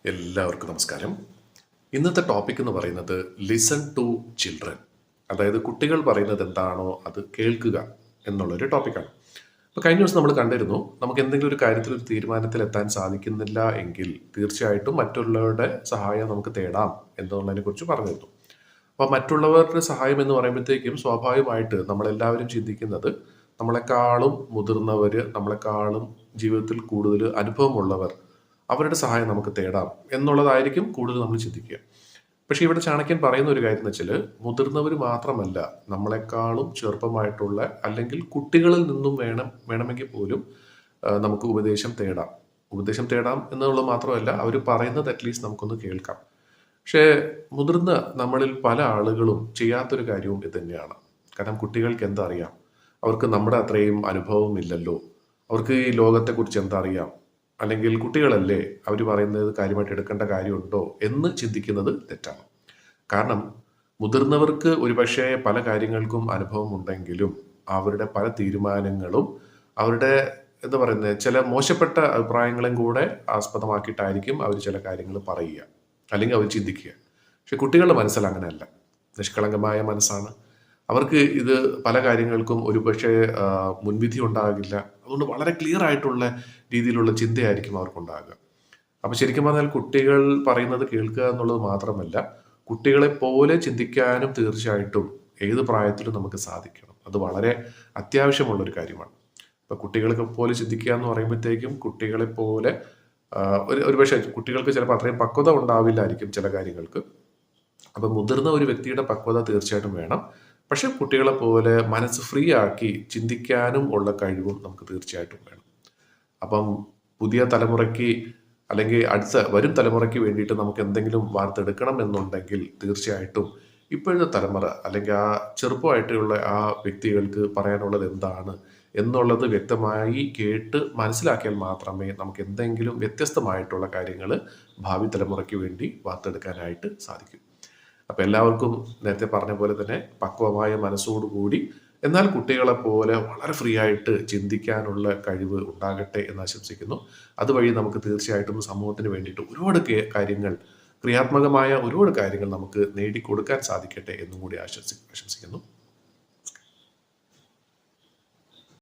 എല്ലാവർക്കും നമസ്കാരം. ഇന്നത്തെ ടോപ്പിക് എന്ന് പറയുന്നത് ലിസൺ ടു ചിൽഡ്രൻ. അതായത് കുട്ടികൾ പറയുന്നത് എന്താണോ അത് കേൾക്കുക എന്നുള്ളൊരു ടോപ്പിക്കാണ്. അപ്പോൾ കഴിഞ്ഞ ദിവസം നമ്മൾ കണ്ടിരുന്നു, നമുക്ക് എന്തെങ്കിലും ഒരു കാര്യത്തിൽ ഒരു തീരുമാനത്തിൽ എത്താൻ സാധിക്കുന്നില്ല എങ്കിൽ തീർച്ചയായിട്ടും മറ്റുള്ളവരുടെ സഹായം നമുക്ക് തേടാം എന്നുള്ളതിനെ കുറിച്ച് പറഞ്ഞിരുന്നു. അപ്പോൾ മറ്റുള്ളവരുടെ സഹായം എന്ന് പറയുമ്പോഴത്തേക്കും സ്വാഭാവികമായിട്ട് നമ്മളെല്ലാവരും ചിന്തിക്കുന്നത് നമ്മളെക്കാളും മുതിർന്നവർ, നമ്മളെക്കാളും ജീവിതത്തിൽ കൂടുതൽ അനുഭവമുള്ളവർ, അവരുടെ സഹായം നമുക്ക് തേടാം എന്നുള്ളതായിരിക്കും കൂടുതൽ നമ്മൾ ചിന്തിക്കുക. പക്ഷേ ഇവിടെ ചാണക്യൻ പറയുന്ന ഒരു കാര്യം എന്ന് വെച്ചാൽ, മുതിർന്നവർ മാത്രമല്ല, നമ്മളെക്കാളും ചെറുപ്പമായിട്ടുള്ള അല്ലെങ്കിൽ കുട്ടികളിൽ നിന്നും വേണമെങ്കിൽ പോലും നമുക്ക് ഉപദേശം തേടാം എന്നുള്ളത് മാത്രമല്ല, അവർ പറയുന്നത് അറ്റ്ലീസ്റ്റ് നമുക്കൊന്ന് കേൾക്കാം. പക്ഷേ മുതിർന്ന നമ്മളിൽ പല ആളുകളും ചെയ്യാത്തൊരു കാര്യവും ഇത് തന്നെയാണ്. കാരണം കുട്ടികൾക്ക് എന്താ അറിയാം, അവർക്ക് നമ്മുടെ അത്രയും അനുഭവം ഇല്ലല്ലോ, അവർക്ക് ഈ ലോകത്തെക്കുറിച്ച് എന്താ അറിയാം, അല്ലെങ്കിൽ കുട്ടികളല്ലേ, അവർ പറയുന്നത് കാര്യമായിട്ട് എടുക്കേണ്ട കാര്യമുണ്ടോ എന്ന് ചിന്തിക്കുന്നത് തെറ്റാണ്. കാരണം മുതിർന്നവർക്ക് ഒരുപക്ഷെ പല കാര്യങ്ങൾക്കും അനുഭവം ഉണ്ടെങ്കിലും അവരുടെ പല തീരുമാനങ്ങളും അവരുടെ എന്താ പറയുന്നത് ചില മോശപ്പെട്ട അഭിപ്രായങ്ങളും കൂടെ ആസ്പദമാക്കിയിട്ടായിരിക്കും അവർ ചില കാര്യങ്ങൾ പറയുക അല്ലെങ്കിൽ അവർ ചിന്തിക്കുക. പക്ഷെ കുട്ടികളുടെ മനസ്സിൽ അങ്ങനെയല്ല, നിഷ്കളങ്കമായ മനസ്സാണ്. അവർക്ക് ഇത് പല കാര്യങ്ങൾക്കും ഒരുപക്ഷെ മുൻവിധി ഉണ്ടാകില്ല. അതുകൊണ്ട് വളരെ ക്ലിയർ ആയിട്ടുള്ള രീതിയിലുള്ള ചിന്തയായിരിക്കും അവർക്കുണ്ടാകുക. അപ്പം ശരിക്കും പറഞ്ഞാൽ കുട്ടികൾ പറയുന്നത് കേൾക്കുക എന്നുള്ളത് മാത്രമല്ല, കുട്ടികളെ പോലെ ചിന്തിക്കാനും തീർച്ചയായിട്ടും ഏത് പ്രായത്തിലും നമുക്ക് സാധിക്കണം. അത് വളരെ അത്യാവശ്യമുള്ളൊരു കാര്യമാണ്. ഇപ്പം കുട്ടികളെ പോലെ ചിന്തിക്കുക എന്ന് പറയുമ്പോഴത്തേക്കും കുട്ടികളെ പോലെ ഒരുപക്ഷെ കുട്ടികൾക്ക് ചിലപ്പോൾ അത്രയും പക്വത ഉണ്ടാവില്ലായിരിക്കും ചില കാര്യങ്ങൾക്ക്. അപ്പം മുതിർന്ന ഒരു വ്യക്തിയുടെ പക്വത തീർച്ചയായിട്ടും വേണം. പക്ഷെ കുട്ടികളെ പോലെ മനസ്സ് ഫ്രീ ആക്കി ചിന്തിക്കാനും ഉള്ള കഴിവും നമുക്ക് തീർച്ചയായിട്ടും വേണം. അപ്പം പുതിയ തലമുറയ്ക്ക് അല്ലെങ്കിൽ വരും തലമുറയ്ക്ക് വേണ്ടിയിട്ട് നമുക്ക് എന്തെങ്കിലും വാർത്തെടുക്കണം എന്നുണ്ടെങ്കിൽ തീർച്ചയായിട്ടും ഇപ്പോഴത്തെ തലമുറ അല്ലെങ്കിൽ ആ ചെറുപ്പമായിട്ടുള്ള ആ വ്യക്തികൾക്ക് പറയാനുള്ളത് എന്താണ് എന്നുള്ളത് വ്യക്തമായി കേട്ട് മനസ്സിലാക്കിയാൽ മാത്രമേ നമുക്ക് എന്തെങ്കിലും വ്യത്യസ്തമായിട്ടുള്ള കാര്യങ്ങൾ ഭാവി തലമുറയ്ക്ക് വേണ്ടി വാർത്തെടുക്കാനായിട്ട് സാധിക്കൂ. അപ്പം എല്ലാവർക്കും നേരത്തെ പറഞ്ഞ പോലെ തന്നെ പക്വമായ മനസ്സോടുകൂടി എന്നാൽ കുട്ടികളെ പോലെ വളരെ ഫ്രീ ആയിട്ട് ചിന്തിക്കാനുള്ള കഴിവ് ഉണ്ടാകട്ടെ എന്ന് ആശംസിക്കുന്നു. അതുവഴി നമുക്ക് തീർച്ചയായിട്ടും സമൂഹത്തിന് വേണ്ടിയിട്ട് ഒരുപാട് കാര്യങ്ങൾ, ക്രിയാത്മകമായ ഒരുപാട് കാര്യങ്ങൾ നമുക്ക് നേടിക്കൊടുക്കാൻ സാധിക്കട്ടെ എന്നും കൂടി ആശംസിക്കുന്നു.